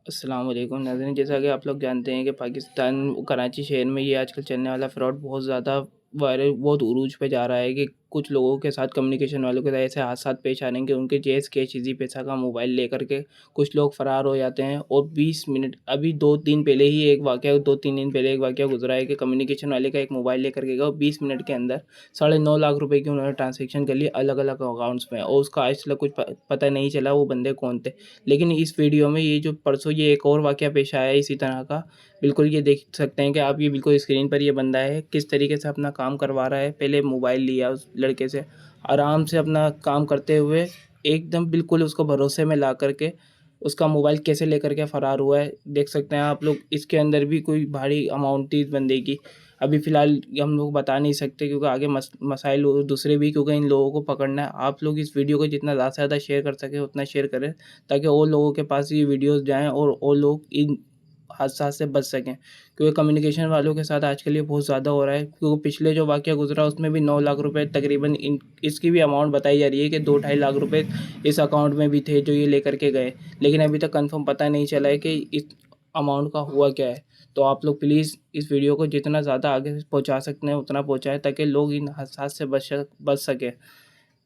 अस्सलाम वालेकुम नाज़रीन, जैसा कि आप लोग जानते हैं कि पाकिस्तान कराची शहर में ये आजकल चलने वाला फ्रॉड बहुत ज़्यादा वायरल, बहुत उरूज पे जा रहा है कि कुछ लोगों के साथ, कम्युनिकेशन वालों के साथ ऐसे हादसात पेश आ रहे हैं कि उनके जेब के किसी पैसा का मोबाइल लेकर के कुछ लोग फ़रार हो जाते हैं। और 20 मिनट अभी 2-3 पहले ही एक वाक़या 2-3 दिन पहले एक वाक़या गुज़रा है कि कम्युनिकेशन वाले का एक मोबाइल लेकर के गया और 20 मिनट के अंदर 9.5 लाख रुपए की उन्होंने ट्रांज़ैक्शन कर ली अलग-अलग अकाउंट्स में, और उसका आज तक कुछ पता नहीं चला वो बंदे कौन थे। लेकिन इस वीडियो में ये जो परसों ये एक और वाक़या पेश आया है इसी तरह का, बिल्कुल ये देख सकते हैं कि आप, ये बिल्कुल स्क्रीन पर ये बंदा है किस तरीके से अपना काम करवा रहा है। पहले मोबाइल लिया उस लड़के से, आराम से अपना काम करते हुए एकदम बिल्कुल उसको भरोसे में ला कर के उसका मोबाइल कैसे लेकर के फ़रार हुआ है, देख सकते हैं आप लोग। इसके अंदर भी कोई भारी अमाउंट थी इस बंदे की। अभी फ़िलहाल हम लोग बता नहीं सकते क्योंकि आगे मसाइल और दूसरे भी, क्योंकि इन लोगों को पकड़ना है। आप लोग इस वीडियो को जितना ज़्यादा से ज़्यादा शेयर कर सकें उतना शेयर करें, ताकि और लोगों के पास ये वीडियोज़ जाएँ और लोग इन हादसा से बच सकें। क्योंकि कम्युनिकेशन वालों के साथ आजकल ये बहुत ज़्यादा हो रहा है, क्योंकि पिछले जो वाक़या गुज़रा उसमें भी 9 लाख रुपए तकरीबन इन इसकी भी अमाउंट बताई जा रही है कि 2 ढाई लाख रुपए इस अकाउंट में भी थे जो ये लेकर के गए। लेकिन अभी तक कन्फर्म पता नहीं चला है कि इस अमाउंट का हुआ क्या है। तो आप लोग प्लीज़ इस वीडियो को जितना ज़्यादा आगे पहुँचा सकते हैं उतना पहुँचाएँ, ताकि लोग इन हादसा से बच सकें।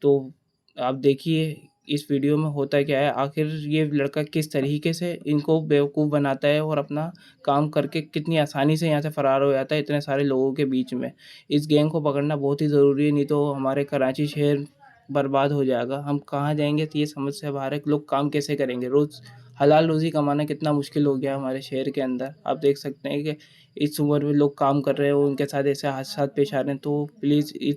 तो आप देखिए इस वीडियो में होता क्या है, आखिर ये लड़का किस तरीके से इनको बेवकूफ़ बनाता है और अपना काम करके कितनी आसानी से यहाँ से फ़रार हो जाता है इतने सारे लोगों के बीच में। इस गैंग को पकड़ना बहुत ही ज़रूरी है, नहीं तो हमारे कराची शहर बर्बाद हो जाएगा। हम कहाँ जाएँगे, तो ये समझ से बाहर है कि लोग काम कैसे करेंगे। रोज़ हलाल रोज़ी कमाना कितना मुश्किल हो गया है हमारे शहर के अंदर। आप देख सकते हैं कि इस उम्र में लोग काम कर रहे हैं और उनके साथ ऐसे हादसा पेश आ रहे हैं। तो प्लीज़ इस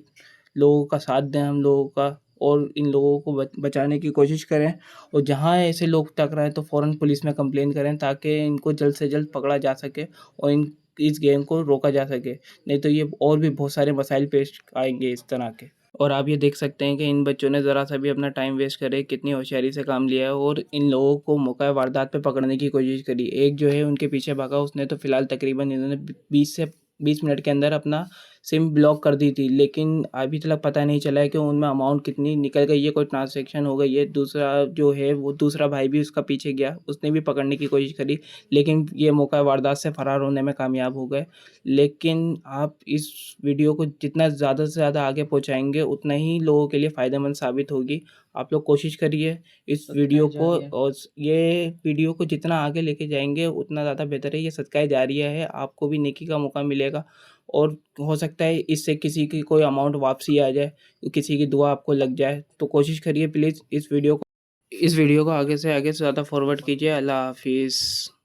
लोगों का साथ दें हम लोगों का, और इन लोगों को बचाने की कोशिश करें। और जहाँ ऐसे लोग टकराएँ तो फ़ौरन पुलिस में कंप्लेन करें, ताकि इनको जल्द से जल्द पकड़ा जा सके और इन इस गैंग को रोका जा सके। नहीं तो ये और भी बहुत सारे मसाइल पेश आएँगे इस तरह के। और आप ये देख सकते हैं कि इन बच्चों ने ज़रा-सा भी अपना टाइम वेस्ट करे, कितनी होशियारी से काम लिया है और इन लोगों को मौका वारदात पे पकड़ने की कोशिश करी। एक जो है उनके पीछे भागा, उसने तो फ़िलहाल तकरीबन इन्होंने 20 मिनट के अंदर अपना सिम ब्लॉक कर दी थी, लेकिन अभी तक पता नहीं चला है कि उनमें अमाउंट कितनी निकल गई है, कोई ट्रांज़ैक्शन हो गई है। दूसरा जो है वो दूसरा भाई भी उसका पीछे गया, उसने भी पकड़ने की कोशिश करी, लेकिन ये मौका वारदात से फ़रार होने में कामयाब हो गए। लेकिन आप इस वीडियो को जितना ज़्यादा से ज़्यादा आगे पहुँचाएँगे उतना ही लोगों के लिए फ़ायदेमंद साबित होगी। आप लोग कोशिश करिए इस वीडियो को, और ये वीडियो को जितना आगे लेके जाएँगे उतना ज़्यादा बेहतर है। ये सदका जारिया है, आपको भी नेकी का मौका मिलेगा और हो सकता है इससे किसी की कोई अमाउंट वापसी आ जाए, किसी की दुआ आपको लग जाए। तो कोशिश करिए प्लीज़ इस वीडियो को आगे से ज़्यादा फॉरवर्ड कीजिए। अल्लाह हाफ़िज़।